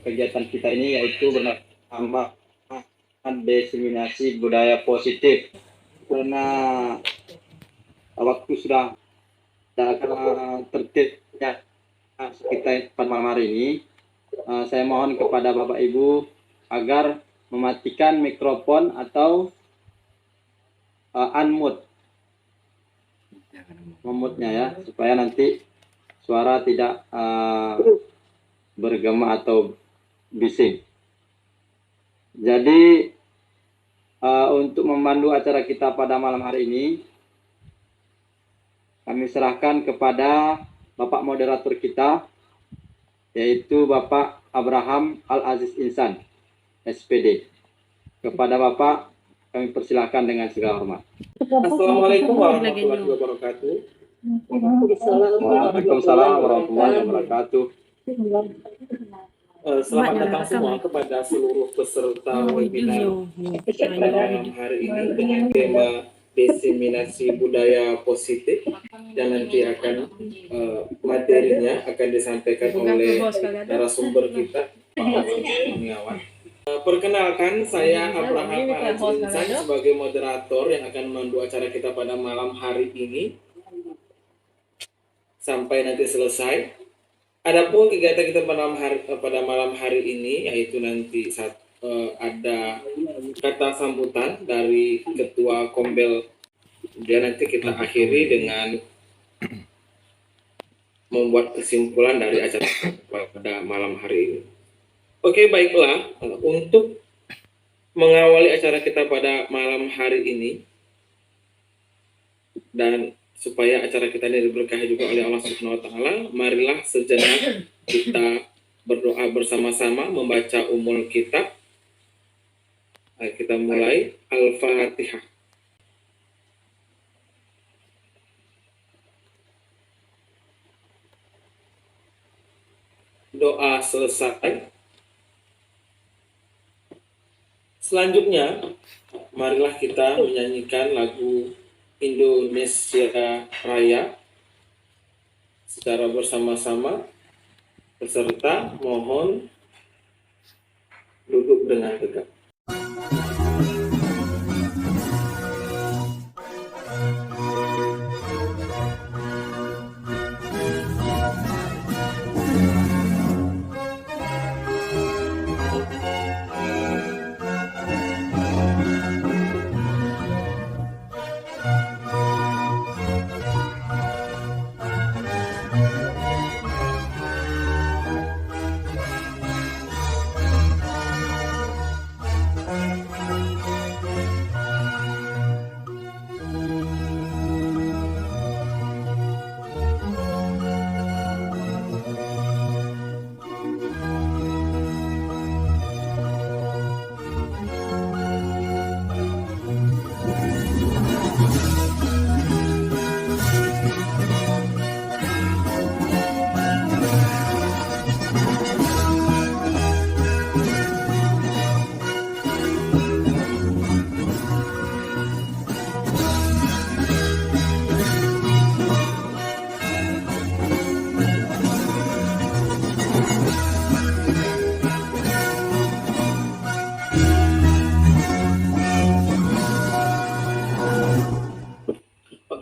kegiatan kita ini yaitu bernama diseminasi budaya positif. Karena waktu sudah tertib ya kita pada malam hari ini, saya mohon kepada Bapak Ibu agar mematikan mikrofon atau unmute, memutnya ya, supaya nanti suara tidak bergema atau bising. Jadi untuk memandu acara kita pada malam hari ini, kami serahkan kepada Bapak moderator kita, yaitu Bapak Abraham Al-Aziz Insan, SPD. Kepada Bapak, kami persilahkan dengan segala hormat. Assalamualaikum warahmatullahi wabarakatuh. Waalaikumsalam warahmatullahi wabarakatuh. Selamat datang semua kepada seluruh peserta webinar malam hari ini dengan tema diseminasi budaya positif, dan nanti akan materinya akan disampaikan oleh narasumber kita, Pak Kurniawan. Perkenalkan, saya Abraham Al-Aziz Insan sebagai moderator yang akan memandu acara kita pada malam hari ini sampai nanti selesai. Adapun kegiatan kita pada malam hari ini yaitu nanti ada kata sambutan dari Ketua Kombel, kemudian nanti kita akhiri dengan membuat kesimpulan dari acara pada malam hari ini. Oke, baiklah, untuk mengawali acara kita pada malam hari ini dan supaya acara kita ini diberkahi juga oleh Allah Subhanahu wa taala, marilah sejenak kita berdoa bersama-sama membaca Ummul Kitab. Kita mulai Al-Fatihah. Doa selesai. Selanjutnya, marilah kita menyanyikan lagu Indonesia Raya secara bersama-sama. Peserta mohon duduk dengan tegak.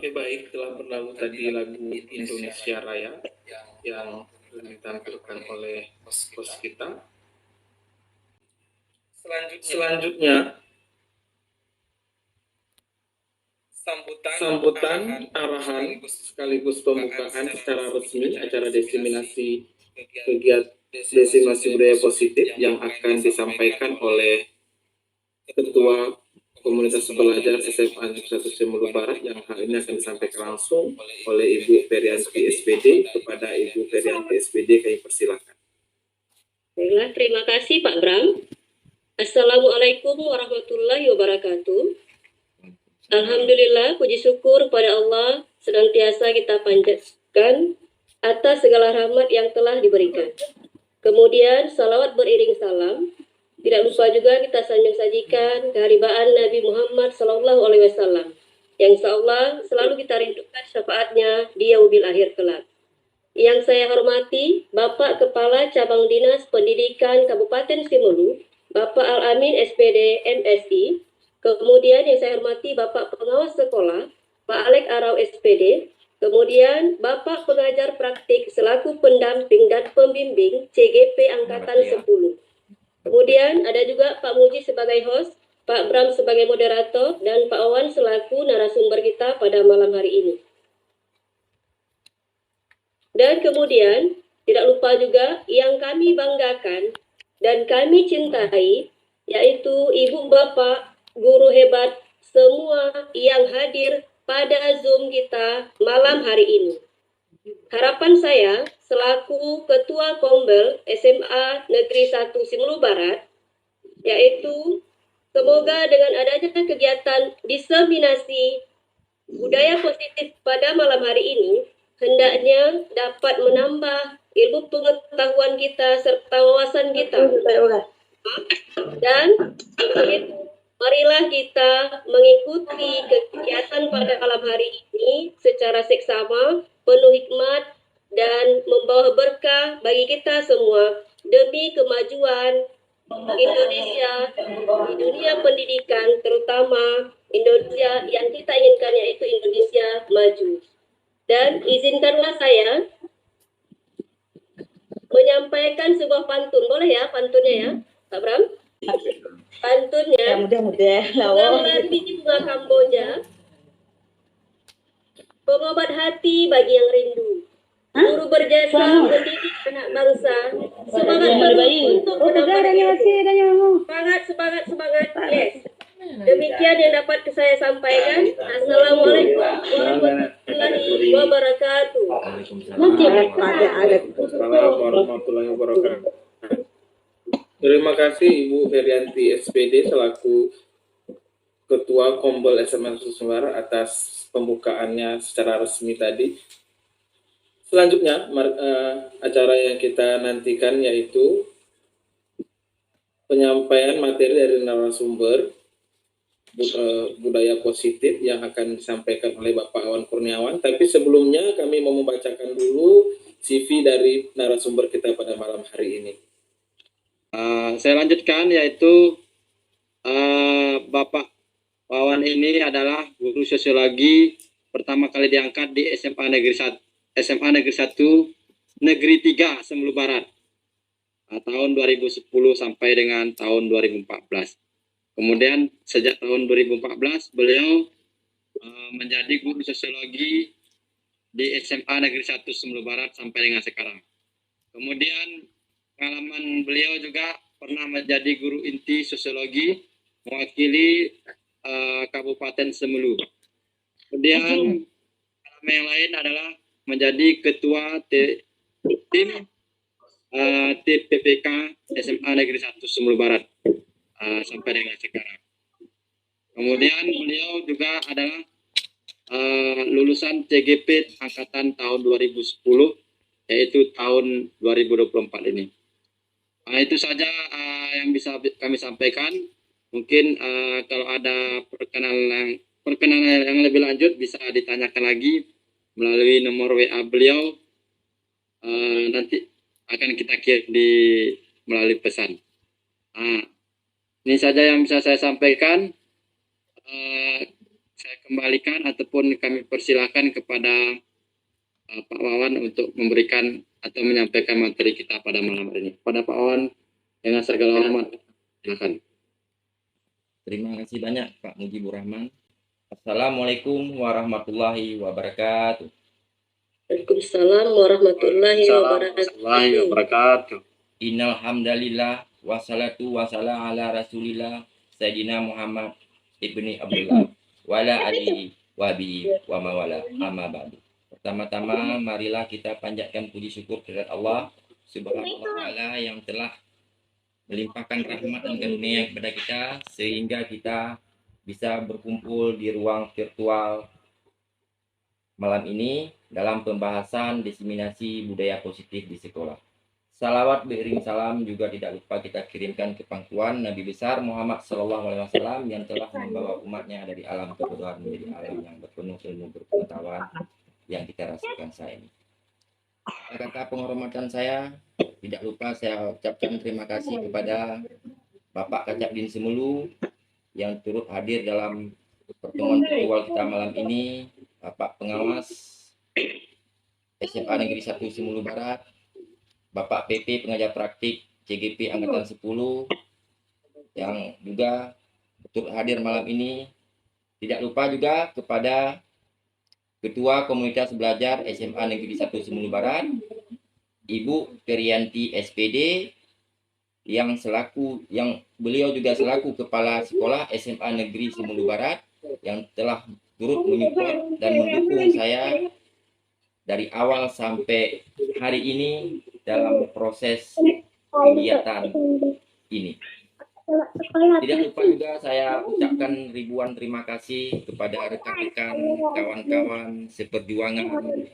Baik, telah berlalu tadi lagu Indonesia Raya yang ditampilkan oleh host kita. Selanjutnya sambutan arahan sekaligus pembukaan secara resmi acara diseminasi budaya positif yang akan disampaikan oleh Ketua Komunitas Belajar SMA Negeri 1 Simulu Barat, yang hal ini akan disampaikan langsung oleh Ibu Ferianti SPD. Kepada Ibu Ferianti SPD, kami persilakan. Baiklah, terima kasih Pak Bram. Assalamualaikum warahmatullahi wabarakatuh. Alhamdulillah, puji syukur pada Allah senantiasa kita panjatkan atas segala rahmat yang telah diberikan. Kemudian salawat beriring salam. Tidak lupa juga kita sajikan keharibaan Nabi Muhammad SAW yang insya Allah selalu kita rindukan syafaatnya di yaumil akhir kelak. Yang saya hormati Bapak Kepala Cabang Dinas Pendidikan Kabupaten Simelu, Bapak Al-Amin SPD MSI. Kemudian yang saya hormati Bapak Pengawas Sekolah, Pak Alek Arau SPD. Kemudian Bapak Pengajar Praktik selaku pendamping dan pembimbing CGP Angkatan 10. Kemudian ada juga Pak Muji sebagai host, Pak Bram sebagai moderator, dan Pak Awan selaku narasumber kita pada malam hari ini. Dan kemudian, tidak lupa juga yang kami banggakan dan kami cintai, yaitu Ibu Bapak, guru hebat semua yang hadir pada Zoom kita malam hari ini. Harapan saya, selaku Ketua Kombel SMA Negeri 1 Simelu Barat, yaitu semoga dengan adanya kegiatan diseminasi budaya positif pada malam hari ini, hendaknya dapat menambah ilmu pengetahuan kita serta wawasan kita. Dan marilah kita mengikuti kegiatan pada malam hari ini secara seksama, penuh hikmat, dan membawa berkah bagi kita semua demi kemajuan Indonesia di dunia pendidikan, terutama Indonesia yang kita inginkan, yaitu Indonesia maju. Dan izinkanlah saya menyampaikan sebuah pantun. Boleh ya pantunnya ya, Pak Bram? Pantunnya, bunga bunga Kamboja, pengobat hati bagi yang rindu. Guru berjasa mendidik anak bangsa. Semangat baru untuk menambah ilmu. Semangat. Yes. Demikian yang dapat saya sampaikan. Assalamualaikum warahmatullahi wabarakatuh. Assalamualaikum warahmatullahi wabarakatuh. Terima kasih Ibu Herianti SPD selaku Ketua Kombel SMA Susumbara atas pembukaannya secara resmi tadi. Selanjutnya acara yang kita nantikan yaitu penyampaian materi dari narasumber budaya positif yang akan disampaikan oleh Bapak Awan Kurniawan. Tapi sebelumnya kami mau membacakan dulu CV dari narasumber kita pada malam hari ini. Saya lanjutkan, yaitu Bapak Awan ini adalah guru sosiologi pertama kali diangkat di SMA Negeri 1 Negeri 3 Simelu Barat tahun 2010 sampai dengan tahun 2014. Kemudian sejak tahun 2014 beliau menjadi guru sosiologi di SMA Negeri 1 Simelu Barat sampai dengan sekarang. Kemudian pengalaman beliau juga pernah menjadi guru inti sosiologi mewakili Kabupaten Simelu. Kemudian pengalaman yang lain adalah menjadi ketua tim TPPK SMA Negeri 1 Simelu Barat sampai dengan sekarang. Kemudian beliau juga adalah lulusan CGP angkatan tahun 2010, yaitu tahun 2024 ini. Itu saja yang bisa kami sampaikan. Mungkin kalau ada perkenalan yang lebih lanjut bisa ditanyakan lagi melalui nomor WA beliau. Nanti akan kita kirim melalui pesan. Ini saja yang bisa saya sampaikan. Saya kembalikan ataupun kami persilakan kepada Pak Wawan untuk memberikan atau menyampaikan materi kita pada malam hari ini. Pada Pak Wawan, dengan segala hormat, silakan. Terima kasih banyak Pak Mujibur Rahman. Assalamualaikum warahmatullahi wabarakatuh. Waalaikumsalam warahmatullahi wabarakatuh. Innal hamdalillah wassalatu wassalamu ala Rasulillah Sayyidina Muhammad ibni Abdullah wala alihi wa bihi wa mawala amma ba'du. Pertama-tama marilah kita panjatkan puji syukur kepada Allah Subhanahu wa taala yang telah melimpahkan rahmat dan karunia kepada kita sehingga kita bisa berkumpul di ruang virtual malam ini dalam pembahasan diseminasi budaya positif di sekolah. Salawat beriring salam juga tidak lupa kita kirimkan ke pangkuan Nabi besar Muhammad SAW yang telah membawa umatnya dari alam kebodohan menjadi alam yang berpenuh ilmu berpengetahuan yang kita rasakan saat ini. Kata penghormatan saya, tidak lupa saya ucapkan terima kasih kepada Bapak Kacapdin Semulu yang turut hadir dalam pertemuan virtual kita malam ini, Bapak Pengawas SMA Negeri 1 Semulu Barat, Bapak PP Pengajar Praktik CGP Angkatan 10 yang juga turut hadir malam ini. Tidak lupa juga kepada Ketua Komunitas Belajar SMA Negeri 1 Semulu Barat, Ibu Perianti SPD yang beliau juga selaku Kepala Sekolah SMA Negeri Semulu Barat yang telah turut menyupport dan mendukung saya dari awal sampai hari ini dalam proses kegiatan ini. Tidak lupa juga saya ucapkan ribuan terima kasih kepada rekan-rekan, kawan-kawan seperjuangan,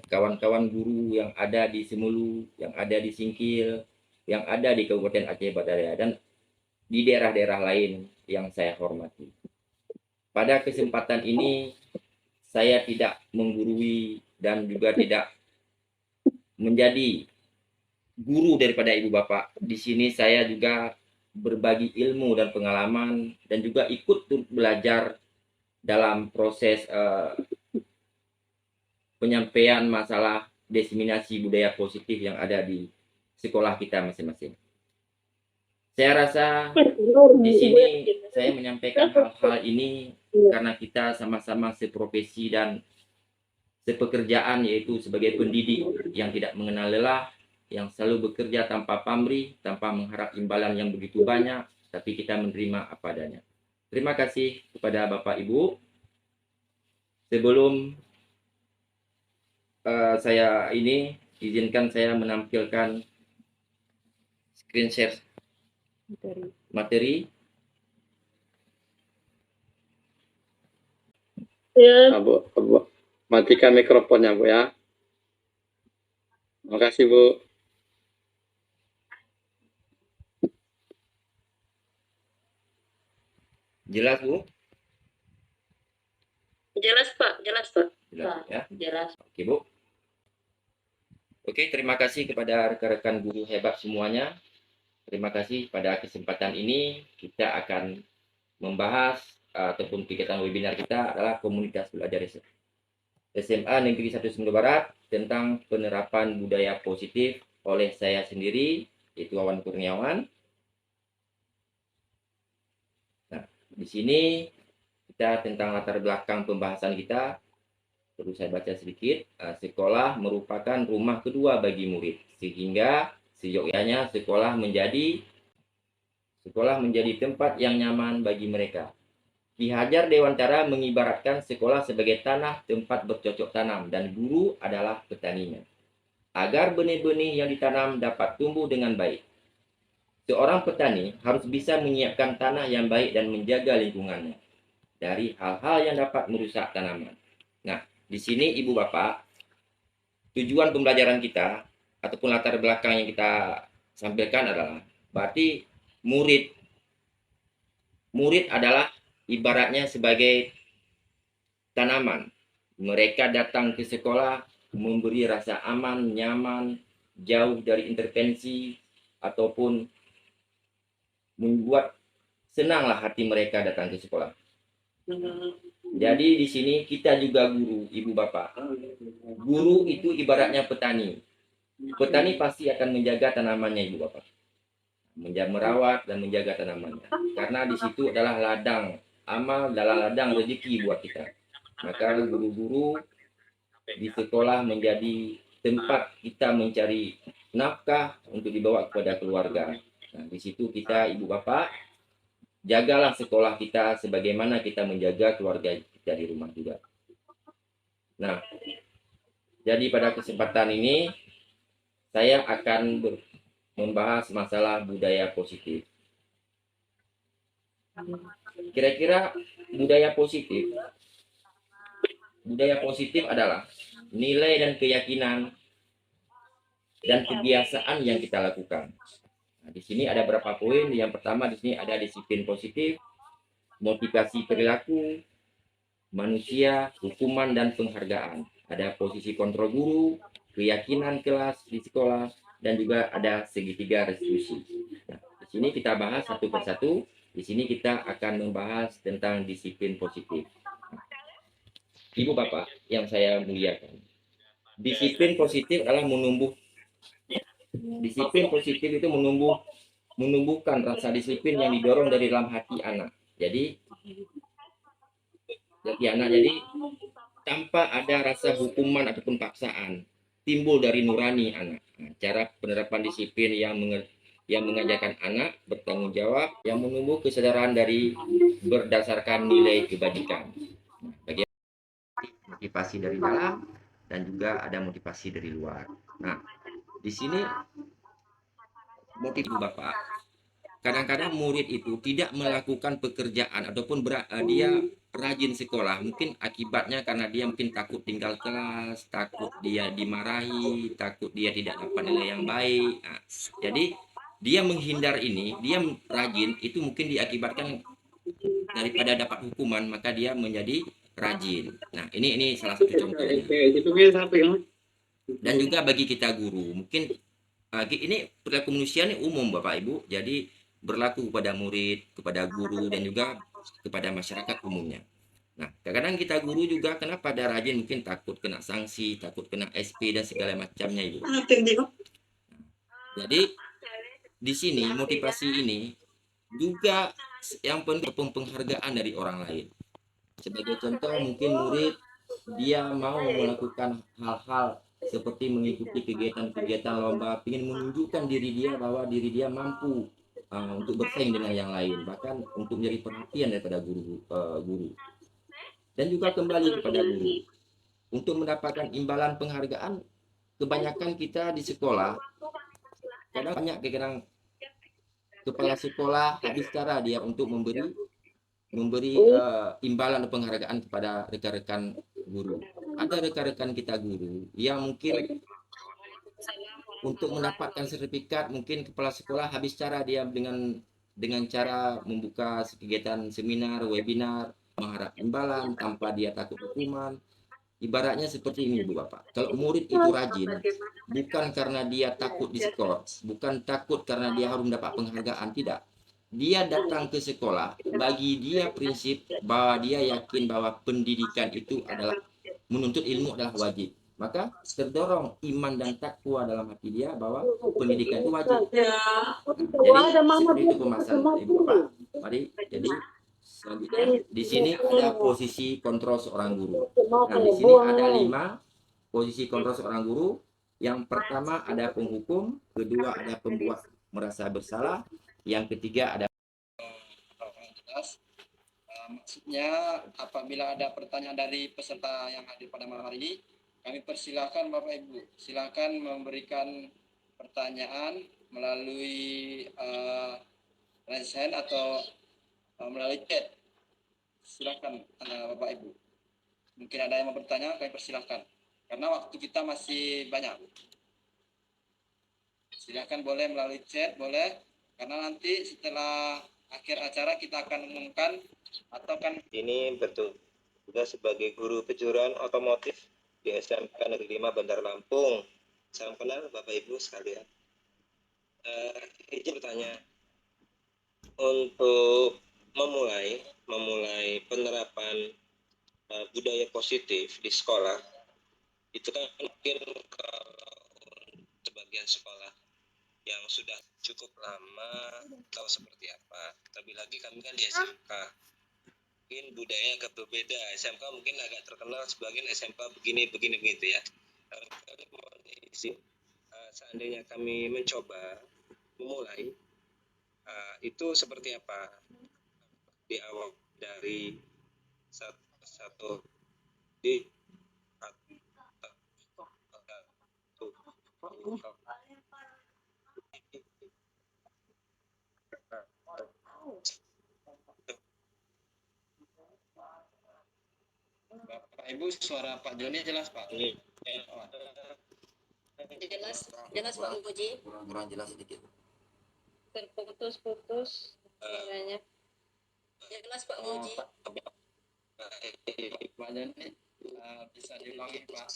kawan-kawan guru yang ada di Semulu, yang ada di Singkil, yang ada di Kabupaten Aceh Badaya, dan di daerah-daerah lain yang saya hormati. Pada kesempatan ini, saya tidak menggurui dan juga tidak menjadi guru daripada ibu bapak. Di sini saya juga berbagi ilmu dan pengalaman dan juga ikut belajar dalam proses penyampaian masalah diseminasi budaya positif yang ada di sekolah kita masing-masing. Saya rasa di sini saya menyampaikan hal-hal ini karena kita sama-sama seprofesi dan sepekerjaan, yaitu sebagai pendidik yang tidak mengenal lelah, yang selalu bekerja tanpa pamrih, tanpa mengharap imbalan yang begitu banyak, tapi kita menerima apa adanya. Terima kasih kepada Bapak Ibu. Sebelum saya izinkan saya menampilkan screen share materi. Ya. Bu, matikan mikrofonnya Bu ya. Terima kasih Bu. Jelas Bu? Jelas Pak, jelas Pak. Jelas ya. Jelas. Oke Bu. Oke, terima kasih kepada rekan-rekan guru hebat semuanya. Terima kasih pada kesempatan ini kita akan membahas ataupun kegiatan webinar kita adalah komunitas belajar SMA Negeri 1 Semulu Barat tentang penerapan budaya positif oleh saya sendiri, yaitu Wawan Kurniawan. Nah, di sini kita tentang latar belakang pembahasan kita. Perlu saya baca sedikit. Sekolah merupakan rumah kedua bagi murid, sehingga seyogyanya sekolah menjadi tempat yang nyaman bagi mereka. Ki Hajar Dewantara mengibaratkan sekolah sebagai tanah tempat bercocok tanam dan guru adalah petaninya. Agar benih-benih yang ditanam dapat tumbuh dengan baik, seorang petani harus bisa menyiapkan tanah yang baik dan menjaga lingkungannya dari hal-hal yang dapat merusak tanaman. Nah, di sini Ibu Bapak, tujuan pembelajaran kita ataupun latar belakang yang kita sampaikan adalah berarti murid adalah ibaratnya sebagai tanaman. Mereka datang ke sekolah memberi rasa aman, nyaman, jauh dari intervensi ataupun membuat senanglah hati mereka datang ke sekolah. Jadi di sini kita juga guru, Ibu Bapak. Guru itu ibaratnya petani. Petani pasti akan menjaga tanamannya, Ibu Bapak. Merawat dan menjaga tanamannya. Karena di situ adalah ladang amal, adalah ladang rezeki buat kita. Maka guru-guru di sekolah menjadi tempat kita mencari nafkah untuk dibawa kepada keluarga. Nah, di situ kita, Ibu Bapak, jagalah sekolah kita sebagaimana kita menjaga keluarga kita di rumah juga. Nah, jadi pada kesempatan ini saya akan membahas masalah budaya positif. Kira-kira budaya positif adalah nilai dan keyakinan dan kebiasaan yang kita lakukan. Nah, di sini ada beberapa poin. Yang pertama di sini ada disiplin positif, motivasi perilaku, manusia, hukuman dan penghargaan. Ada posisi kontrol guru, keyakinan kelas di sekolah, dan juga ada segitiga restitusi. Nah, di sini kita bahas satu persatu. Di sini kita akan membahas tentang disiplin positif. Ibu Bapak yang saya muliakan, disiplin positif adalah disiplin positif itu menumbuhkan rasa disiplin yang didorong dari dalam hati anak. Jadi tanpa ada rasa hukuman ataupun paksaan, timbul dari nurani anak. Nah, cara penerapan disiplin yang mengajarkan anak bertanggung jawab, yang menumbuh kesadaran dari berdasarkan nilai kebajikan. Nah, bagian motivasi dari dalam dan juga ada motivasi dari luar. Nah, di sini motif Bapak, kadang-kadang murid itu tidak melakukan pekerjaan ataupun dia rajin sekolah, mungkin akibatnya karena dia mungkin takut tinggal kelas, takut dia dimarahi, takut dia tidak dapat nilai yang baik. Nah, jadi dia menghindar ini, dia rajin itu mungkin diakibatkan daripada dapat hukuman, maka dia menjadi rajin. Nah, ini salah satu contohnya. Dan juga bagi kita guru, mungkin ini perilaku manusia ini umum Bapak Ibu, jadi berlaku kepada murid, kepada guru, dan juga kepada masyarakat umumnya. Nah, kadang-kadang kita guru juga kenapa ada rajin, mungkin takut kena sanksi, takut kena SP dan segala macamnya Ibu. Jadi di sini motivasi ini juga yang penting penghargaan dari orang lain. Sebagai contoh mungkin murid dia mau melakukan hal-hal seperti mengikuti kegiatan-kegiatan lomba, ingin menunjukkan diri dia bahwa diri dia mampu untuk bersaing dengan yang lain, bahkan untuk menjadi perhatian daripada guru. Dan juga kembali kepada guru. Untuk mendapatkan imbalan penghargaan, kebanyakan kita di sekolah, kadang banyak kepala sekolah habis cara dia untuk memberi imbalan penghargaan kepada rekan-rekan guru. Ada rekan-rekan kita guru yang mungkin untuk mendapatkan sertifikat, mungkin kepala sekolah habis cara dia dengan cara membuka kegiatan seminar, webinar, mengharap imbalan tanpa dia takut hukuman. Ibaratnya seperti ini Bu Bapak. Kalau murid itu rajin, bukan karena dia takut di sekolah, bukan takut karena dia harus mendapat penghargaan, tidak. Dia datang ke sekolah, bagi dia prinsip bahwa dia yakin bahwa pendidikan itu adalah menuntut ilmu adalah wajib. Maka terdorong iman dan takwa dalam hati dia bahwa pendidikan itu wajib. Nah, jadi seperti itu pembahasan Ibu Bapak. Mari, jadi selanjutnya di sini ada posisi kontrol seorang guru. Nah, di sini ada 5 posisi kontrol seorang guru. Yang pertama ada penghukum, kedua ada pembuat merasa bersalah, yang ketiga ada jelas. Maksudnya apabila ada pertanyaan dari peserta yang hadir pada malam hari ini, kami persilahkan Bapak Ibu, silakan memberikan pertanyaan melalui raise hand atau melalui chat. Silakan Bapak Ibu. Mungkin ada yang mau bertanya, kami persilahkan. Karena waktu kita masih banyak. Silakan boleh melalui chat, boleh. Karena nanti setelah akhir acara kita akan umumkan atau kan ini betul juga sebagai guru kejuruan otomotif di SMK Negeri 5 Bandar Lampung. Salam kenal Bapak Ibu sekalian. Izin bertanya, untuk memulai penerapan budaya positif di sekolah, itu kan mungkin sebagian sekolah yang sudah cukup lama tahu seperti apa. Tapi lagi kami kan di SMK, mungkin budayanya agak berbeda. SMK mungkin agak terkenal sebagian SMK begini gitu ya. Seandainya kami mencoba memulai, itu seperti apa di awal dari satu di Bapak Ibu, suara Pak Joni jelas Pak? Jelas Pak Muji. kurang jelas sedikit. Terputus-putus suaranya. Jelas Pak Muji. Pak Joni, bisa diulangi Pak?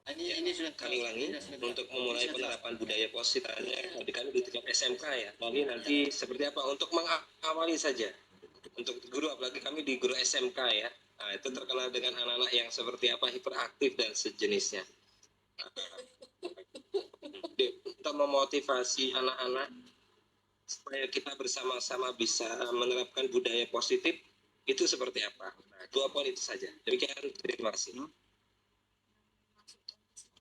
Ini sudah kami ulangi untuk memulai penerapan budaya positif tadi kami di tingkat SMK ya. Nanti seperti apa untuk mengawali saja untuk guru, apalagi kami di guru SMK ya. Nah, itu terkenal dengan anak-anak yang seperti apa, hiperaktif dan sejenisnya. Untuk memotivasi anak-anak supaya kita bersama-sama bisa menerapkan budaya positif itu seperti apa? Nah, 2 poin itu saja. Demikian, terima kasih.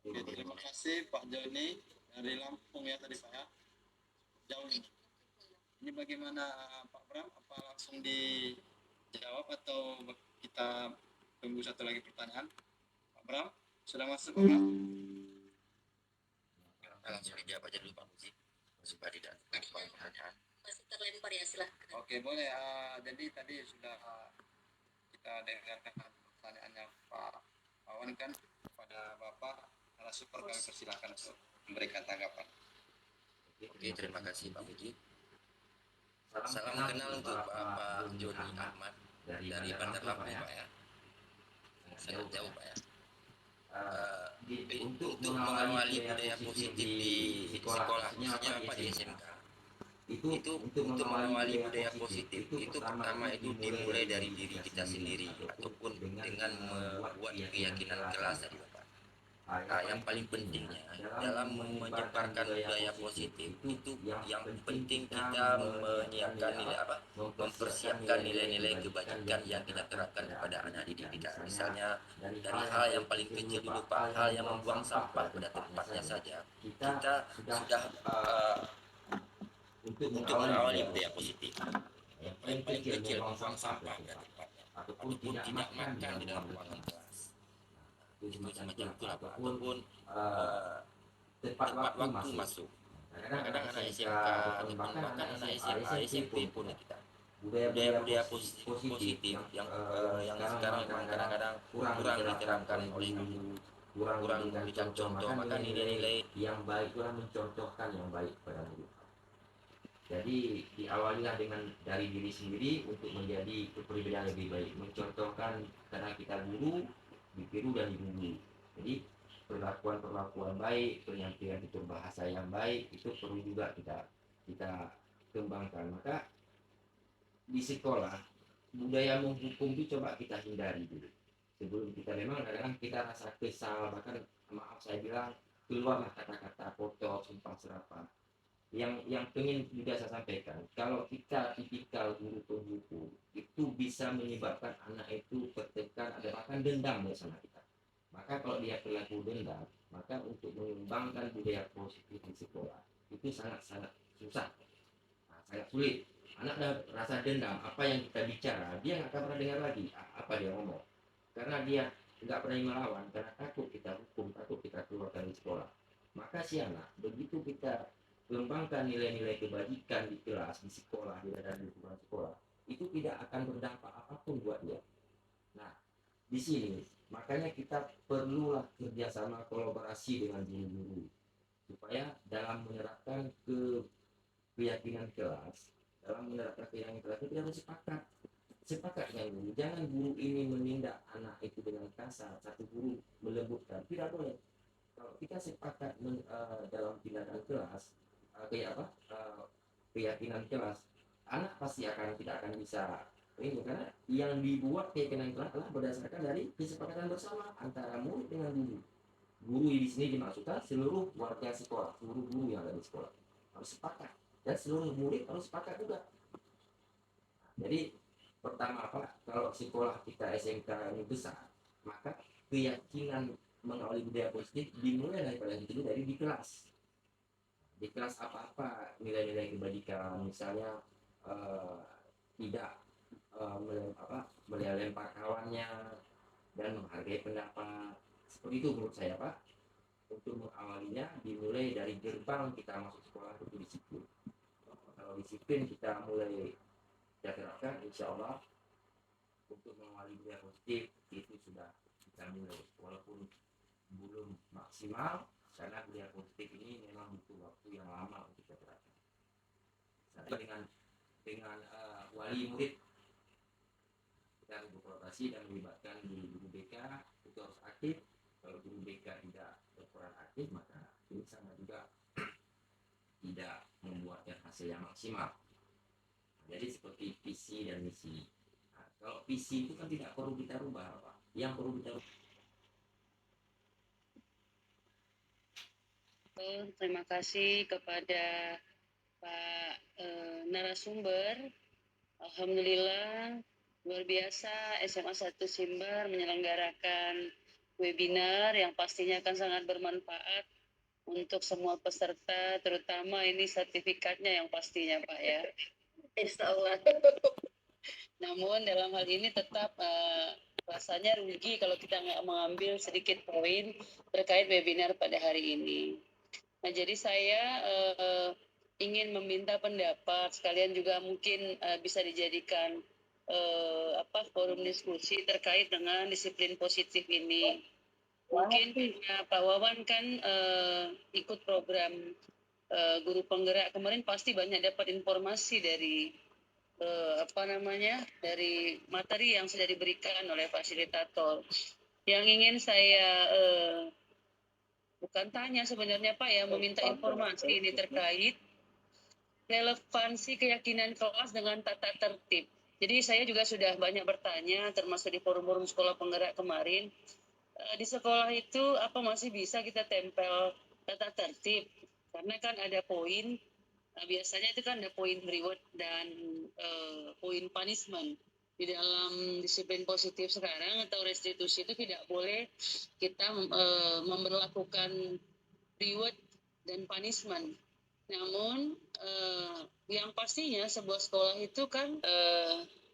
Oke, terima kasih Pak Joni dari Lampung ya tadi Pak ya. Jauh ini. Ini bagaimana Pak Bram? Apa langsung dijawab atau kita tunggu satu lagi pertanyaan? Pak Bram, sudah masuk Pak Bram? Langsung dijawab aja dulu Pak Muji supaya tidak lagi banyak pertanyaan. Masih terlempar ya, silahkan. Oke, boleh. Jadi tadi sudah kita dengarkan pertanyaannya Pak Wawan kan kepada Bapak narasumber, kami persilakan untuk memberikan tanggapan. Oke, terima kasih Pak Muji. Salam kenal untuk Bapak Joni Ahmad dari Bandar Lampung Pak ya. Sangat jauh Pak ya. Untuk mengawali budaya positif di sekolah, khususnya apa di SMK, itu untuk mengawali budaya positif itu pertama itu dimulai dari diri kita sendiri ataupun dengan membuat keyakinan kelas tadi Bapak. Yang paling pentingnya dalam menyebarkan budaya positif itu yang penting kita menyiapkan nilai mempersiapkan nilai-nilai kebajikan yang kita terapkan kepada anak didik kita. Misalnya dari hal yang paling kecil dulu Pak, hal yang membuang sampah pada tempatnya saja. Kita sudah untuk mengawali budaya positif. Yang paling kecil membuang sampah pada tempatnya ataupun tidak makan di dalam ruangan kelas. Itu semacam itulah Pak. Ataupun tepat waktu masuk. Kadang-kadang anak SMK ataupun bahkan anak SMA, SMP pun kita budaya-budaya positif yang sekarang memang kadang-kadang kurang diterapkan oleh guru, kurang memberikan contoh, maka nilai-nilai yang baik itulah mencontohkan yang baik pada guru. Jadi diawalilah dengan dari diri sendiri untuk menjadi kepribadian lebih baik, mencontohkan karena kita guru ditiru dan diburu. Jadi perlakuan baik, penyampaian itu bahasa yang baik itu perlu juga kita kembangkan. Maka di sekolah budaya menghukum itu coba kita hindari dulu. Sebelum kita memang kadang-kadang kita rasa kesal, bahkan maaf saya bilang keluarlah kata-kata kotor, sumpah serapah. Yang pengen juga saya sampaikan, kalau kita tipikal guru penghukum itu bisa menyebabkan anak itu tertekan, ada bahkan dendam bersama kita. Maka kalau dia pelaku dendam, maka untuk mengembangkan budaya positif di sekolah itu sangat-sangat susah, sangat sulit. Anak ada rasa dendam, apa yang kita bicara dia nggak akan pernah dengar lagi apa dia ngomong, karena dia nggak pernah melawan, karena takut kita hukum, takut kita keluar dari sekolah. Maka si anak begitu kita kembangkan nilai-nilai kebajikan di kelas, di sekolah, di lingkungan sekolah, itu tidak akan berdampak apapun buat dia. Nah, di sini makanya kita perlulah kerjasama kolaborasi dengan guru-guru supaya dalam menerapkan keyakinan kelas, itu kita harus sepakat dengan guru. Jangan guru ini menindak anak itu dengan kasar, satu guru melembutkan, tidak boleh. Kalau kita sepakat dalam tindakan kelas, keyakinan kelas, anak pasti tidak akan bisa ini, karena yang dibuat keyakinan kelas adalah berdasarkan dari kesepakatan bersama antara murid dengan guru. Guru di sini dimaksudkan seluruh warga sekolah, seluruh guru yang ada di sekolah harus sepakat, dan seluruh murid harus sepakat juga. Jadi pertama kalau sekolah kita SMK ini besar, maka keyakinan mengawali budaya positif dimulai daripada itu dari di kelas. Di kelas apa-apa nilai-nilai kebajikan, misalnya tidak melempar kawannya dan menghargai pendapat, seperti itu menurut saya Pak. Untuk mengawalinya dimulai dari gerbang kita masuk sekolah itu disiplin. Kalau disiplin kita mulai kita terapkan, insya Allah untuk mengawali budaya positif itu sudah kita mulai, walaupun belum maksimal karena budaya positif ini memang butuh waktu yang lama untuk kita terapkan. Dengan wali murid kita harus berkolaborasi rotasi dan melibatkan guru BK itu harus aktif. Kalau guru BK tidak berperan aktif, maka ini sama juga tidak membuatkan hasil yang maksimal. Jadi seperti visi dan misi. Nah, kalau visi itu kan tidak perlu kita rubah, Pak. Yang perlu kita rubah. Terima kasih kepada Pak narasumber. Alhamdulillah luar biasa SMA 1 Simbar menyelenggarakan webinar yang pastinya akan sangat bermanfaat untuk semua peserta, terutama ini sertifikatnya yang pastinya Pak ya. Insya Allah. Namun dalam hal ini tetap rasanya rugi kalau kita nggak mengambil sedikit poin terkait webinar pada hari ini. Nah, jadi saya ingin meminta pendapat sekalian juga mungkin bisa dijadikan forum diskusi terkait dengan disiplin positif ini. Mungkin Pak Wawan kan ikut program guru penggerak kemarin, pasti banyak dapat informasi dari dari materi yang sudah diberikan oleh fasilitator. Yang ingin saya bukan tanya sebenarnya Pak ya, meminta informasi ini terkait relevansi keyakinan kelas dengan tata tertib. Jadi saya juga sudah banyak bertanya, termasuk di forum-forum sekolah penggerak kemarin. Di sekolah itu apa masih bisa kita tempel tata tertib? Karena kan ada poin, biasanya itu kan ada poin reward dan poin punishment. Di dalam disiplin positif sekarang atau restitusi itu tidak boleh kita memberlakukan reward dan punishment. Namun yang pastinya sebuah sekolah itu kan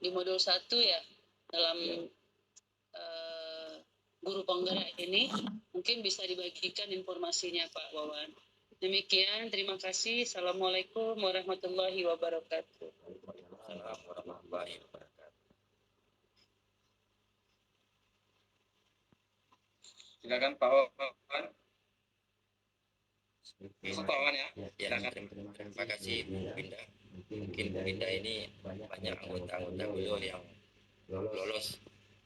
di modul 1 ya, dalam guru penggerak ini mungkin bisa dibagikan informasinya Pak Wawan. Demikian, terima kasih. Assalamualaikum warahmatullahi wabarakatuh. Assalamualaikum warahmatullahi wabarakatuh. Silakan Pak Wawan. Pak Wawan ya. Terima kasih Bu Binda. Mungkin Bu Binda ini banyak anggota-anggota beliau yang lolos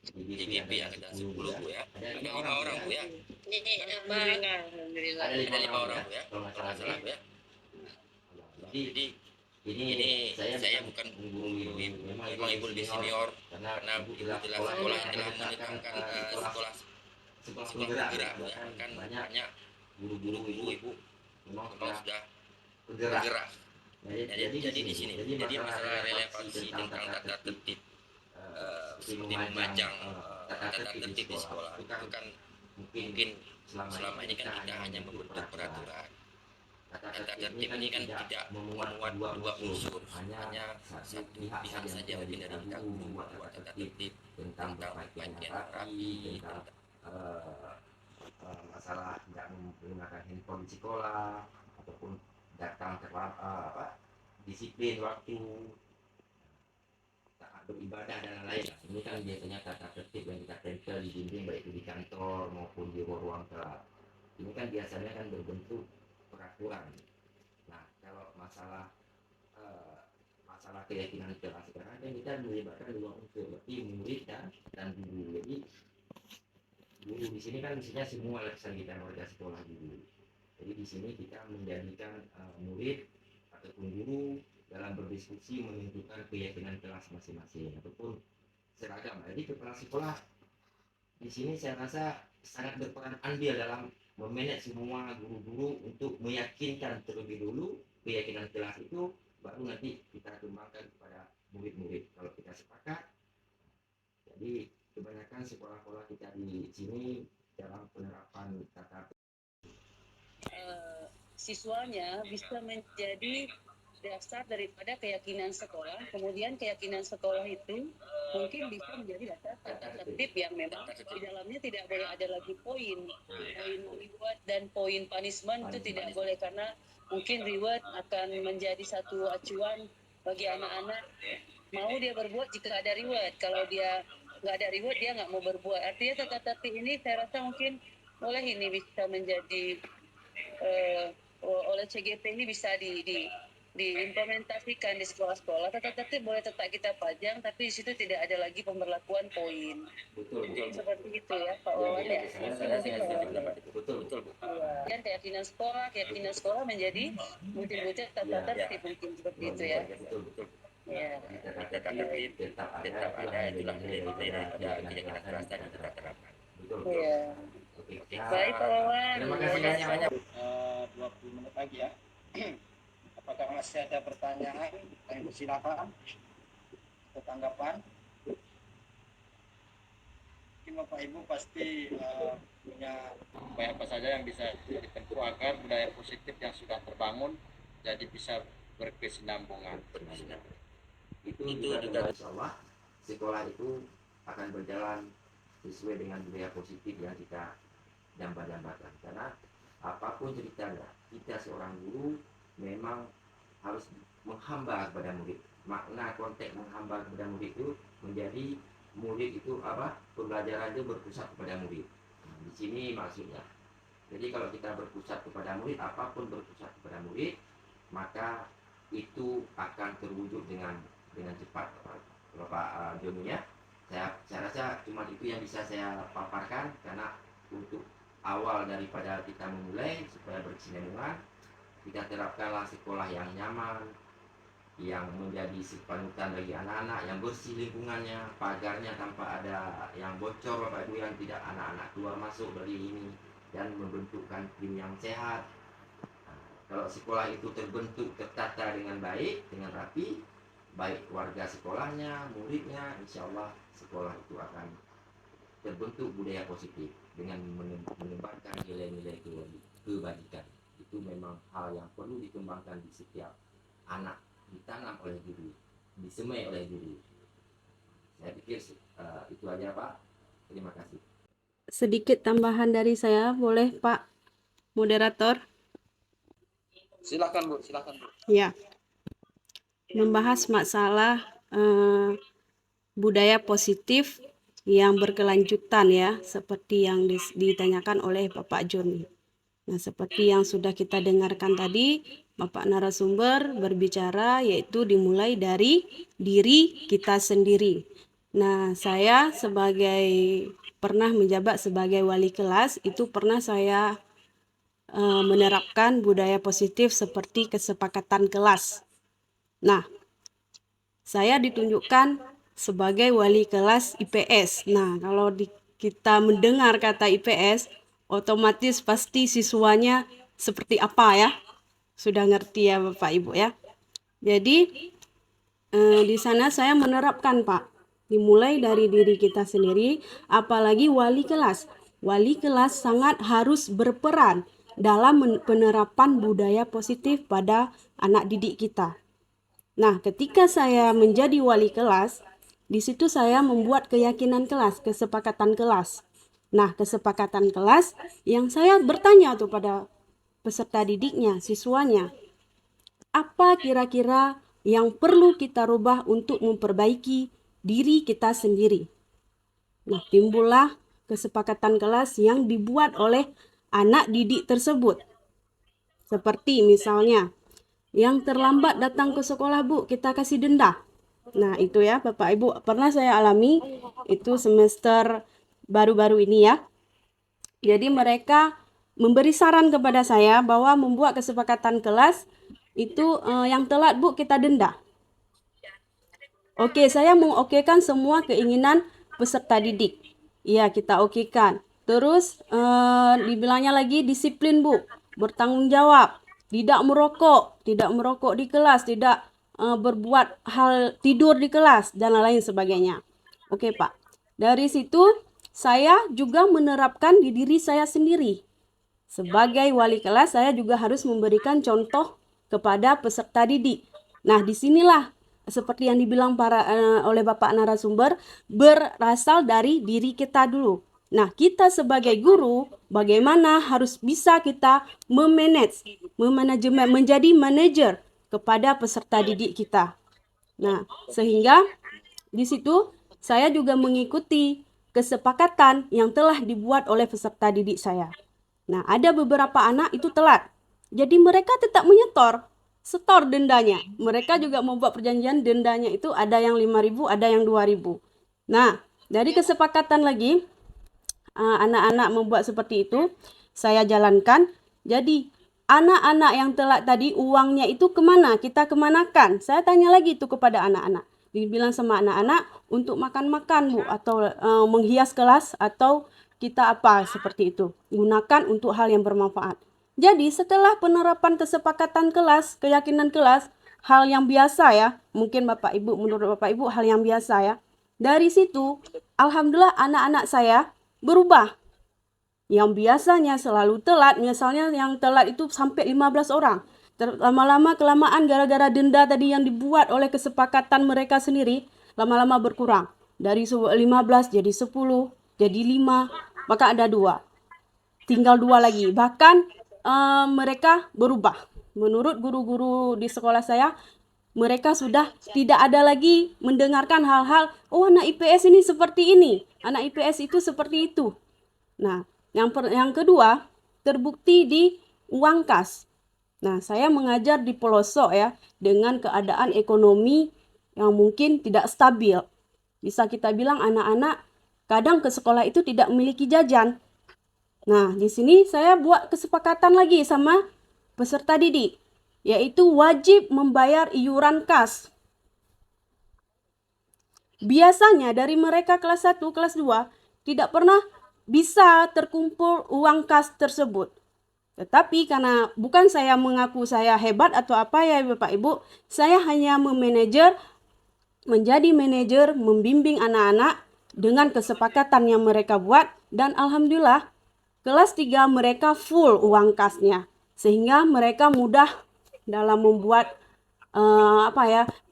GGP angkatan 10 Bu ya. Ada 5 orang Bu ya. Alhamdulillah. Ada 5 orang Bu ya. Kalau nggak salah Bu ya. Jadi ini saya bukan guru ibu, memang ibu lebih senior karena ibu jelas sekolah telah menetapkan sekolah penggerak Bu ya. Kan banyak guru-guru ibu memang sudah bergerak. Jadi di sini jadi masalah relevansi tentang tata tertib seperti memajang tata tertib di sekolah itu kan mungkin selama ini kan kita hanya membentuk peraturan. Tata tertib ini kan tidak memuat dua unsur, hanya satu pihak saja mungkin dari kita membuat tata tertib tentang pakaian rapi, tentang masalah tidak menggunakan handphone di sekolah ataupun datang terlambat, disiplin waktu, taat beribadah dan lain-lain. Ini kan biasanya tata tertib yang kita tempel di dinding baik itu di kantor maupun di ruang kelas. Ini kan biasanya kan berbentuk peraturan. Nah, kalau masalah keyakinan kelas sekarang kan kita melibatkan dua unsur, berarti murid dan guru. Jadi guru di sini kan isinya semua lapisan kita warga sekolah dulu. Jadi di sini kita menjadikan murid ataupun guru dalam berdiskusi menentukan keyakinan kelas masing-masing ataupun seragam. Jadi kepala sekolah di sini saya rasa sangat berperan andil dalam memanage semua guru-guru untuk meyakinkan terlebih dulu keyakinan kelas itu, baru nanti kita kembangkan kepada murid-murid kalau kita sepakat. Jadi kebanyakan sekolah-sekolah kita di sini dalam penerapan tata siswanya bisa menjadi dasar daripada keyakinan sekolah, kemudian keyakinan sekolah itu mungkin bisa menjadi dasar tata tertib yang memang di dalamnya tidak boleh ada lagi poin reward dan poin punishment, itu tidak boleh, karena mungkin reward akan menjadi satu acuan bagi anak-anak mau dia berbuat jika ada reward. Kalau dia nggak ada reward dia nggak mau berbuat. Artinya tata tertib ini saya rasa mungkin oleh ini bisa menjadi oleh CGP ini bisa diimplementasikan di sekolah-sekolah, tetapi boleh tetap kita pajang, tapi di situ tidak ada lagi pemberlakuan poin. Betul. Seperti itu ya Pak Wawan ya. Saya pendapat itu. Betul. Dan keyakinan sekolah menjadi murid-murid tata tertib mungkin seperti itu ya. Betul. Ya. Tetapi tetap ada itulah nilai-nilai daripada keyakinan keras tadi kita terapkan. Betul. Iya. Oke. Baik Pak Wawan. Terima kasih banyak. 20 menit lagi ya. Apakah masih ada pertanyaan? Kami persilakan atau tanggapan. Mungkin Bapak Ibu pasti punya upaya apa saja yang bisa ditempuh agar budaya positif yang sudah terbangun jadi bisa berkesinambungan. Itu juga insya Allah sekolah itu akan berjalan sesuai dengan budaya positif yang kita dambakan. Karena apapun ceritanya, kita seorang guru memang harus menghamba kepada murid. Makna konteks menghamba kepada murid itu menjadi murid itu pembelajaran itu berpusat kepada murid. Nah, di sini maksudnya. Jadi kalau kita berpusat kepada murid, apapun berpusat kepada murid, maka itu akan terwujud dengan cepat. Bapak Joni ya, saya rasa cuma itu yang bisa saya paparkan, karena untuk awal daripada kita memulai supaya berkesinambungan, kita terapkanlah sekolah yang nyaman, yang menjadi panutan bagi anak-anak, yang bersih lingkungannya, pagarnya tanpa ada yang bocor Bapak Ibu, yang tidak anak-anak keluar masuk dari ini, dan membentukkan tim yang sehat. Kalau sekolah itu terbentuk, tertata dengan baik, dengan rapi, baik warga sekolahnya, muridnya, insya Allah sekolah itu akan terbentuk budaya positif dengan menyebarkan nilai-nilai kebajikan. Itu memang hal yang perlu dikembangkan di setiap anak, ditanam oleh guru, disemai oleh guru. Saya pikir itu aja Pak. Terima kasih. Sedikit tambahan dari saya, boleh Pak Moderator? Silakan Bu. Ya, membahas masalah budaya positif yang berkelanjutan ya, seperti yang ditanyakan oleh Bapak Joni. Nah, seperti yang sudah kita dengarkan tadi, Bapak narasumber berbicara yaitu dimulai dari diri kita sendiri. Nah, saya pernah menjabat sebagai wali kelas, itu pernah saya menerapkan budaya positif seperti kesepakatan kelas. Nah, saya ditunjukkan sebagai wali kelas IPS. Nah, kalau kita mendengar kata IPS, otomatis pasti siswanya seperti apa ya? Sudah ngerti ya Bapak Ibu ya. Jadi di sana saya menerapkan Pak, dimulai dari diri kita sendiri, apalagi wali kelas. Wali kelas sangat harus berperan dalam penerapan budaya positif pada anak didik kita. Nah, ketika saya menjadi wali kelas, di situ saya membuat keyakinan kelas, kesepakatan kelas. Nah, kesepakatan kelas yang saya bertanya tuh pada peserta didiknya, siswanya, apa kira-kira yang perlu kita rubah untuk memperbaiki diri kita sendiri. Nah, timbullah kesepakatan kelas yang dibuat oleh anak didik tersebut. Seperti misalnya, yang terlambat datang ke sekolah Bu, kita kasih denda. Nah, itu ya Bapak Ibu, pernah saya alami, itu semester baru-baru ini ya. Jadi mereka memberi saran kepada saya bahwa membuat kesepakatan kelas itu yang telat Bu kita denda. Oke, saya mengokekan semua keinginan peserta didik. Iya, kita okekan. Terus dibilangnya lagi disiplin Bu, bertanggung jawab, tidak merokok di kelas, tidak berbuat hal tidur di kelas dan lain sebagainya. Oke Pak, dari situ saya juga menerapkan di diri saya sendiri. Sebagai wali kelas, saya juga harus memberikan contoh kepada peserta didik. Nah, disinilah seperti yang dibilang oleh Bapak narasumber, berasal dari diri kita dulu. Nah, kita sebagai guru, bagaimana harus bisa kita memanajemen, menjadi manajer kepada peserta didik kita. Nah, sehingga di situ saya juga mengikuti kesepakatan yang telah dibuat oleh peserta didik saya. Nah, ada beberapa anak itu telat. Jadi mereka tetap menyetor. setor dendanya. Mereka juga membuat perjanjian, dendanya itu ada yang 5.000, ada yang 2.000. Nah, dari kesepakatan lagi, anak-anak membuat seperti itu, saya jalankan. Jadi, anak-anak yang telat tadi, uangnya itu kemana? Kita kemanakan? Saya tanya lagi itu kepada anak-anak. Dibilang sama anak-anak, untuk makan-makan, Bu, atau menghias kelas, atau kita apa, seperti itu. Gunakan untuk hal yang bermanfaat. Jadi, setelah penerapan kesepakatan kelas, keyakinan kelas, hal yang biasa ya, mungkin Bapak Ibu, menurut Bapak Ibu, hal yang biasa ya. Dari situ, alhamdulillah anak-anak saya berubah. Yang biasanya selalu telat, misalnya yang telat itu sampai 15 orang. Lama-lama kelamaan gara-gara denda tadi yang dibuat oleh kesepakatan mereka sendiri, lama-lama berkurang. Dari 15 jadi 10, jadi 5, maka ada 2. Tinggal 2 lagi. Bahkan mereka berubah. Menurut guru-guru di sekolah saya, mereka sudah tidak ada lagi mendengarkan hal-hal, oh anak IPS ini seperti ini, anak IPS itu seperti itu. Nah, yang kedua, terbukti di uang kas. Nah, saya mengajar di pelosok ya, dengan keadaan ekonomi yang mungkin tidak stabil. Bisa kita bilang anak-anak kadang ke sekolah itu tidak memiliki jajan. Nah, di sini saya buat kesepakatan lagi sama peserta didik, yaitu wajib membayar iuran kas. Biasanya dari mereka kelas 1, kelas 2 tidak pernah bisa terkumpul uang kas tersebut. Tetapi karena bukan saya mengaku saya hebat atau apa ya Bapak Ibu, saya hanya menjadi manajer membimbing anak-anak dengan kesepakatan yang mereka buat, dan alhamdulillah kelas 3 mereka full uang kasnya, sehingga mereka mudah dalam membuat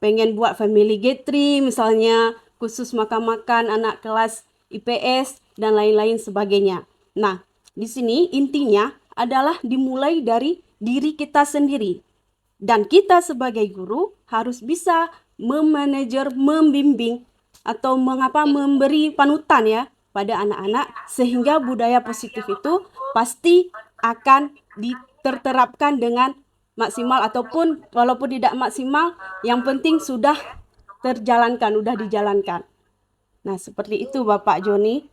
pengen buat family gathering misalnya, khusus makan-makan anak kelas IPS dan lain-lain sebagainya. Nah, di sini intinya adalah dimulai dari diri kita sendiri. Dan kita sebagai guru harus bisa memanajer, membimbing atau memberi panutan ya pada anak-anak, sehingga budaya positif itu pasti akan diterapkan dengan maksimal, ataupun walaupun tidak maksimal, yang penting sudah dijalankan. Nah, seperti itu Bapak Joni,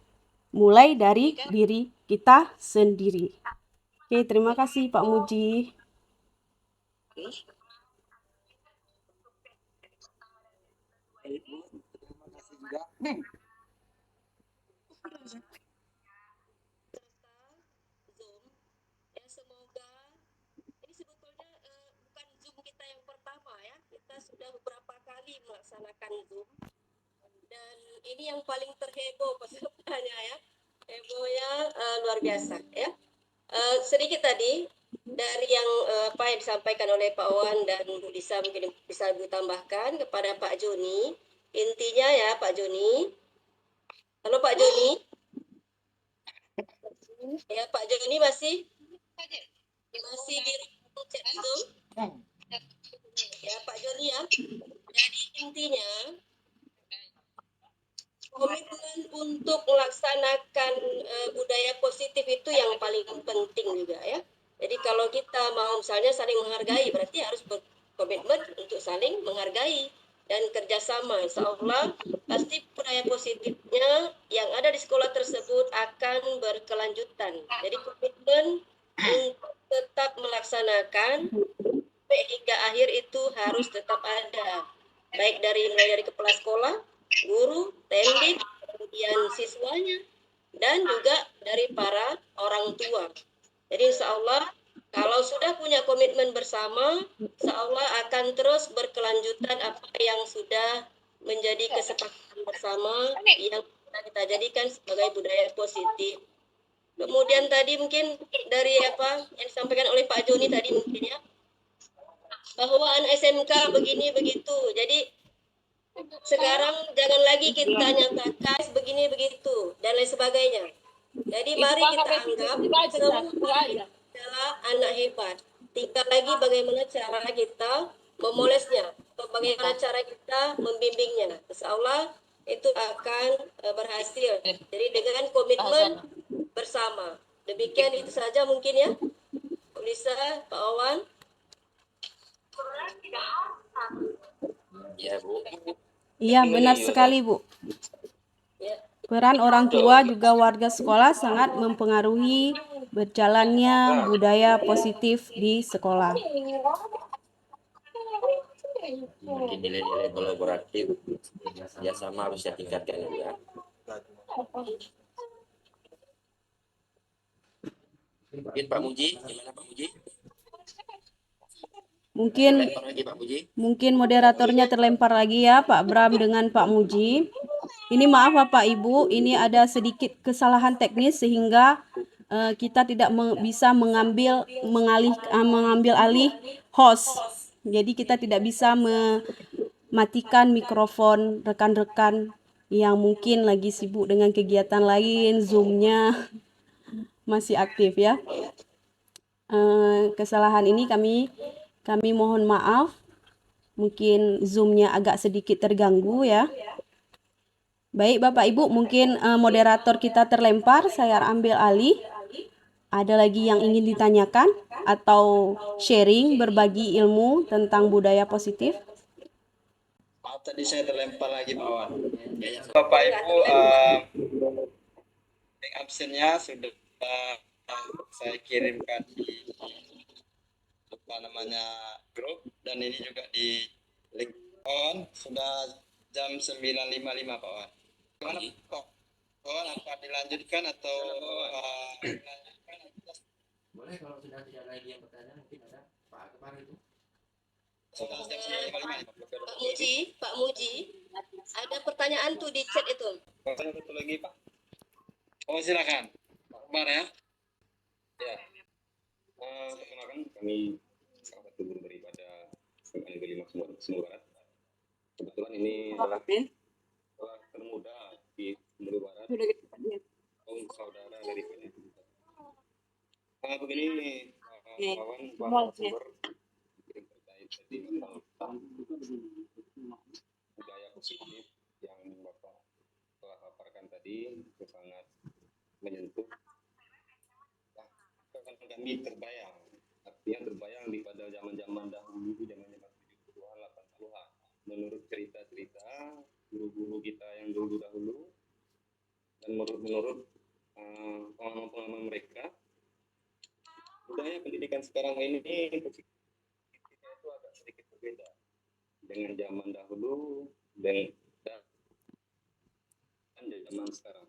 mulai dari diri kita sendiri. Oke, terima kasih Pak Muji. Semoga ini sebetulnya bukan Zoom kita yang pertama ya, kita sudah beberapa kali melaksanakan Zoom, dan ini yang paling terheboh pesertanya ya, hebohnya luar biasa ya. Sedikit tadi dari yang apa yang disampaikan oleh Pak Wan dan Bu Lisa, mungkin bisa ditambahkan kepada Pak Joni. Intinya ya Pak Joni, halo Pak Joni, ya Pak Joni masih di chat Zoom ya Pak Joni ya. Jadi intinya komitmen untuk melaksanakan budaya positif itu yang paling penting juga ya. Jadi kalau kita mau misalnya saling menghargai, berarti harus berkomitmen untuk saling menghargai dan kerjasama. Insya Allah pasti budaya positifnya yang ada di sekolah tersebut akan berkelanjutan. Jadi komitmen untuk tetap melaksanakan sampai hingga akhir itu harus tetap ada, baik mulai dari kepala sekolah, guru, tendik, kemudian siswanya, dan juga dari para orang tua. Jadi insya Allah kalau sudah punya komitmen bersama, insya Allah akan terus berkelanjutan apa yang sudah menjadi kesepakatan bersama yang kita jadikan sebagai budaya positif. Kemudian tadi mungkin dari apa yang disampaikan oleh Pak Joni tadi mungkin ya, bahwa anak SMK begini begitu. Jadi sekarang jangan lagi kita nyatakan begini begitu dan lain sebagainya. Jadi mari kita anggap semua adalah anak hebat. Tinggal lagi bagaimana cara kita memolesnya, atau bagaimana cara kita membimbingnya. Insya Allah itu akan berhasil. Jadi dengan komitmen bersama. Demikian itu saja mungkin ya. Lisa, Pak Awan. Ya, Bu. Iya, benar sekali, Bu. Peran orang tua juga warga sekolah sangat mempengaruhi berjalannya budaya positif di sekolah. Mungkin nilai-nilai kolaboratif ya sama harus ditingkatkan juga. Mungkin Pak Muji, gimana Pak Muji? Lempar lagi Pak Muji. Mungkin moderatornya terlempar lagi ya, Pak Bram dengan Pak Muji. Ini maaf Bapak Ibu, ini ada sedikit kesalahan teknis sehingga kita tidak bisa mengambil alih host. Jadi kita tidak bisa mematikan mikrofon rekan-rekan yang mungkin lagi sibuk dengan kegiatan lain, Zoom-nya masih aktif ya. Kesalahan ini kami mohon maaf. Mungkin Zoom-nya agak sedikit terganggu ya. Baik Bapak Ibu, mungkin moderator kita terlempar, saya ambil alih. Ada lagi yang ingin ditanyakan atau sharing, berbagi ilmu tentang budaya positif? Maaf tadi saya terlempar lagi Pak Wan. Bapak Ibu, link absennya sudah saya kirimkan di grup, dan ini juga di link on. Sudah jam 9.55 Pak Wan. Gimana Pak Wan, apa dilanjutkan atau Boleh kalau sudah tidak lagi yang bertanya, mungkin ada Pak Akbar itu. sudah jam 9.55 Pak Muji, ada pertanyaan tuh di chat itu. Pertanyaan satu lagi Pak. Oh silakan Pak Akbar ya. Ya. Perkenalkan, kami salah satu guru daripada SMA Negeri 5 Sumur Barat. Kebetulan ini adalah sekolah termuda di Sumur Barat. Saudara dari begini, kawan sumber terkait tadi tentang budaya positif yang Bapak telah paparkan tadi, itu sangat menyentuh. Kami terbayang, artinya terbayang di pada zaman-zaman dahulu, zaman-zaman 70-an, 80-an. Menurut cerita-cerita guru-guru kita yang dulu-dahulu, dan menurut pengalaman-pengalaman mereka, budaya pendidikan sekarang ini itu agak sedikit berbeda dengan zaman dahulu dan zaman sekarang.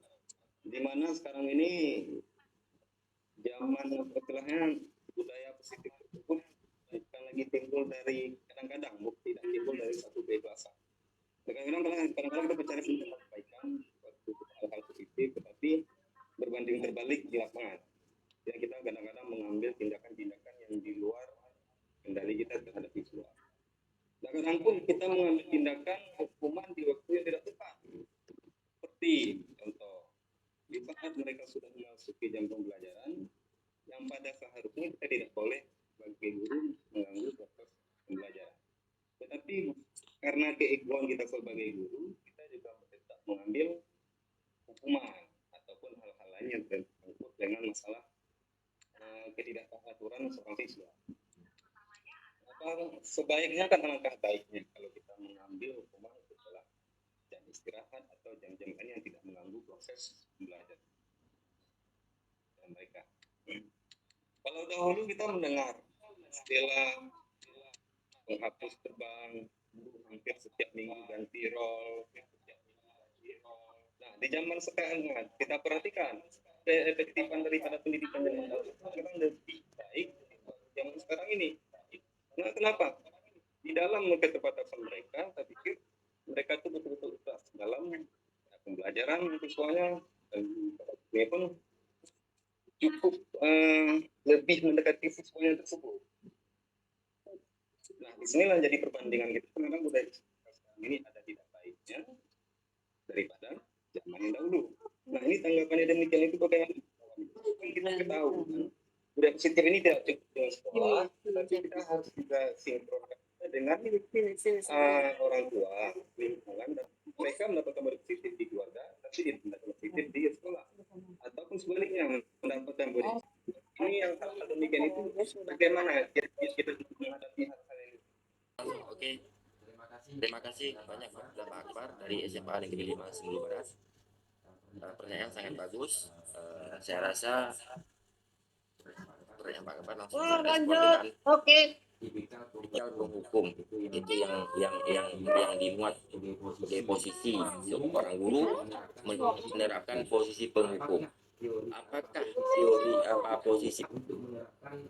Di mana sekarang ini zaman setelahnya budaya positif tersebut bukan lagi timbul dari kadang-kadang tidak timbul dari satu keikhlasan. Kadang-kadang kita mencari kebaikan suatu hal-hal positif, tetapi berbanding terbalik di lapangan. Ya, kita kadang-kadang mengambil tindakan-tindakan yang di luar kendali kita terhadap siswa. Kadang-kadang pun kita mengambil tindakan hukuman di waktu yang tidak tepat. Seperti contoh, di saat mereka sudah memasuki jam pembelajaran, yang pada seharusnya kita tidak boleh sebagai guru mengganggu proses pembelajaran. Tetapi karena keegoan kita sebagai guru, kita juga tetap mengambil hukuman ataupun hal-hal lain yang terkait dengan masalah ketidakaturan seorang siswa. Sebaiknya kan alangkah baiknya kalau kita mengambil hukuman setelah jam istirahat atau jam-jam lain yang tidak mengganggu proses belajar mereka. Kalau dahulu kita mendengar istilah menghapus terbang, hampir setiap minggu ganti rol. Nah, di zaman sekarang kita perhatikan keefektifan daripada pendidikan zaman dahulu sekarang lebih baik zaman sekarang ini. Nah, kenapa? Di dalam keterbatasan mereka, saya pikir mereka itu betul-betul ikhlas dalam pembelajaran siswanya, dan ini pun cukup lebih mendekati siswanya tersebut. Nah, disinilah jadi perbandingan kita. Memang budaya sekarang ini ada tidak baiknya daripada zaman yang dahulu. Nah, ini tanggapannya demikian itu bagaimana? Kita ketahui budaya positif ini tidak cukup dengan sekolah, tapi kita harus juga sinkronkan dengan orang tua, lingkungan, dan mereka mendapatkan budaya positif di keluarga, tapi mendapatkan positif di sekolah. Ataupun sebaliknya, mendapatkan budaya ini yang demikian itu bagaimana kita menghadapi hal-hal ini? SMA Negeri 5 Senggulu Barat. Pertanyaan sangat bagus. Saya rasa pertanyaan Pak Akbar langsung saya respon dengan tipikal penghukum itu yang dimuat sebagai posisi seorang guru menerapkan posisi penghukum. Apakah teori posisi untuk menerapkan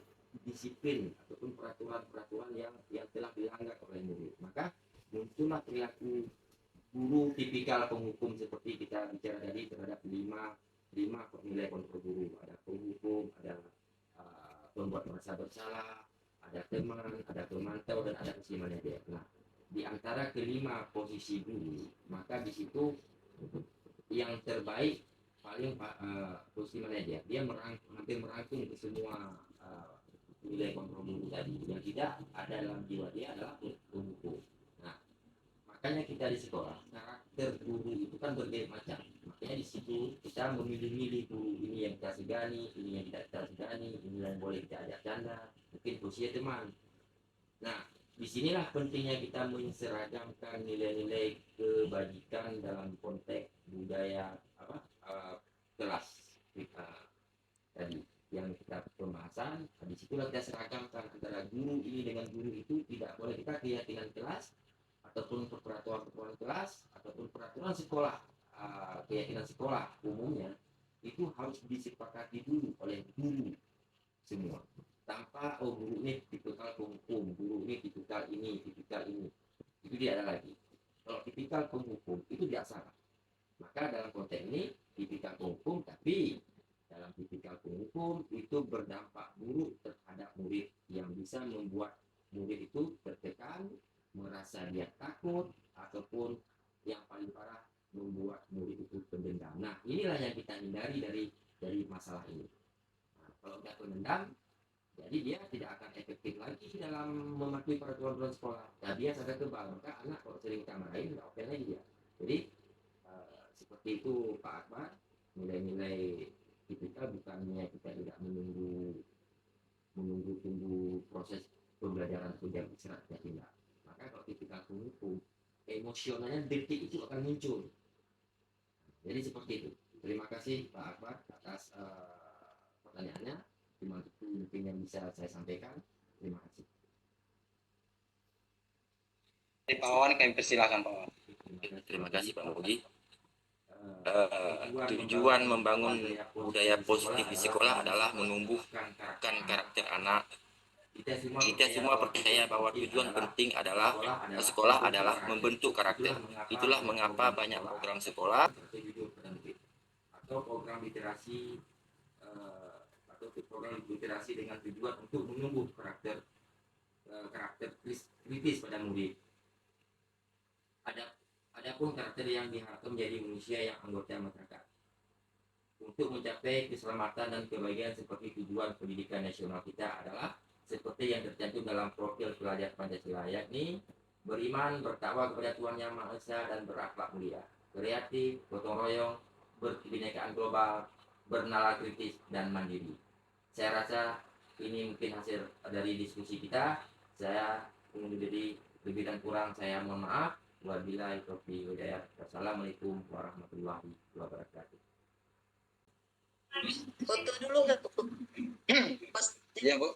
disiplin ataupun peraturan-peraturan yang telah dilanggar oleh murid? Maka muncullah perilaku guru tipikal penghukum seperti kita bicara tadi terhadap lima nilai kontrol guru. Ada penghukum, ada pembuat merasa bersalah, ada teman, ada pemantau, dan ada kesimpulannya dia. Nah, di antara kelima posisi guru, maka di situ yang terbaik paling posisi manajer. Dia hampir merangkum ke semua nilai kontrol guru tadi. Yang tidak ada dalam jiwa dia adalah penghukum. Nah, makanya kita di sekolah karakter guru itu kan berbagai macam. Makanya di situ kita memilih-milih guru ini yang kita segani, ini yang tidak kita segani, ini yang boleh kita ajak canda, mungkin posisi teman. Nah, disinilah pentingnya kita menseragamkan nilai-nilai kebajikan dalam konteks budaya kelas kita tadi yang kita pembahasan. Di situlah kita seragamkan antara guru ini dengan guru itu. Tidak boleh kita keyakinan kelas ataupun peraturan kelas ataupun peraturan sekolah, keyakinan sekolah umumnya itu harus disepakati dulu oleh guru semua, tanpa guru ini tipikal penghukum, guru ini tipikal ini, itu tidak ada lagi. Kalau tipikal penghukum itu biasa, maka dalam konteks ini tipikal penghukum, tapi dalam tipikal penghukum itu berdampak buruk terhadap murid yang bisa membuat murid itu tertekan, merasa dia takut, ataupun yang paling parah membuat murid itu pendendam. Nah, inilah yang kita hindari dari masalah ini. Nah, kalau dia pendendam, jadi dia tidak akan efektif lagi dalam mematuhi peraturan sekolah. Nah, dia sadar kebal, maka anak kalau sering kita marahin nggak oke lagi dia. Jadi seperti itu Pak Akbar, nilai-nilai tipikal bukannya kita tidak menunggu proses pembelajaran pendidikan secara tidak. Maka kalau tipikal penghukum, emosionalnya detik itu akan muncul. Jadi seperti itu. Terima kasih Pak Akbar atas pertanyaannya. Cuma itu mungkin yang bisa saya sampaikan. Terima kasih. Pak Wawan, kami persilakan Pak Wawan. Terima kasih Pak Mugi. Tujuan membangun budaya positif di sekolah adalah menumbuhkan karakter anak. Kita semua percaya bahwa tujuan penting adalah sekolah adalah membentuk karakter. Itulah mengapa banyak program sekolah atau program literasi dengan tujuan untuk menumbuh karakter kritis pada murid. Adapun karakter yang diharapkan menjadi manusia yang anggota masyarakat. Untuk mencapai keselamatan dan kebahagiaan seperti tujuan pendidikan nasional kita adalah seperti yang tercantum dalam profil pelajar Pancasila, yakni beriman, bertakwa kepada Tuhan Yang Maha Esa, dan berakhlak mulia, kreatif, gotong royong, berkebinekaan global, bernalar kritis, dan mandiri. Saya rasa ini mungkin hasil dari diskusi kita. Saya undur diri, lebih dan kurang saya mohon maaf. Wabillahi taufiq wal hidayah. Wassalamualaikum warahmatullahi wabarakatuh. Foto dulu nggak tuh? Pas Iya Bu.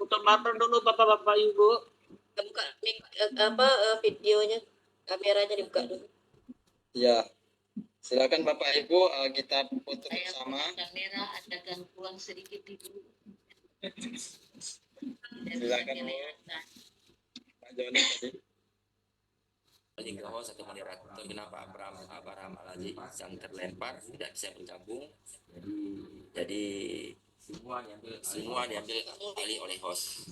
foto motor dulu bapak-bapak ibu. Buka videonya, kameranya dibuka dulu. Ya, silakan Bapak Ibu, kita foto Saya bersama. kamera ada gangguan sedikit ibu. Silakan Bu. Pak Joni tadi. Host atau moderator kenapa Abraham Al-Aziz yang terlempar tidak bisa bergabung. Jadi semua diambil alih oleh host.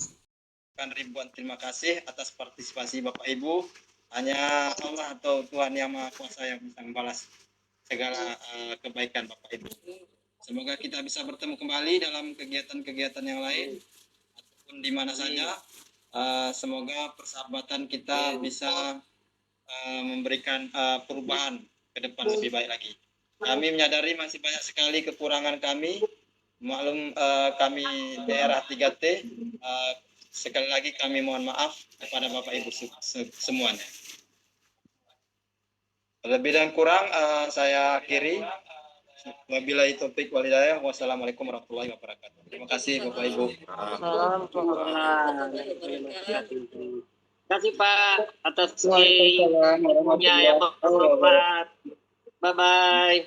Ribuan terima kasih atas partisipasi Bapak Ibu. Hanya Allah atau Tuhan Yang Maha Kuasa yang bisa membalas segala kebaikan Bapak Ibu. Semoga kita bisa bertemu kembali dalam kegiatan-kegiatan yang lain ataupun di mana saja. Semoga persahabatan kita bisa memberikan perubahan ke depan lebih baik lagi. Kami menyadari masih banyak sekali kekurangan kami. Maklum kami daerah 3T. Sekali lagi kami mohon maaf kepada Bapak Ibu semuanya. Lebih dan kurang saya akhiri. Wabillahi taufik wal hidayah. Wassalamualaikum warahmatullahi wabarakatuh. Terima kasih Bapak Ibu. Terima kasih Pak atas Waalaikumsalam infonya yang bermanfaat. Bye bye.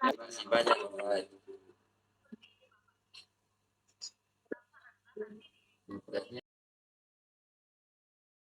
Terima kasih banyak Bapak.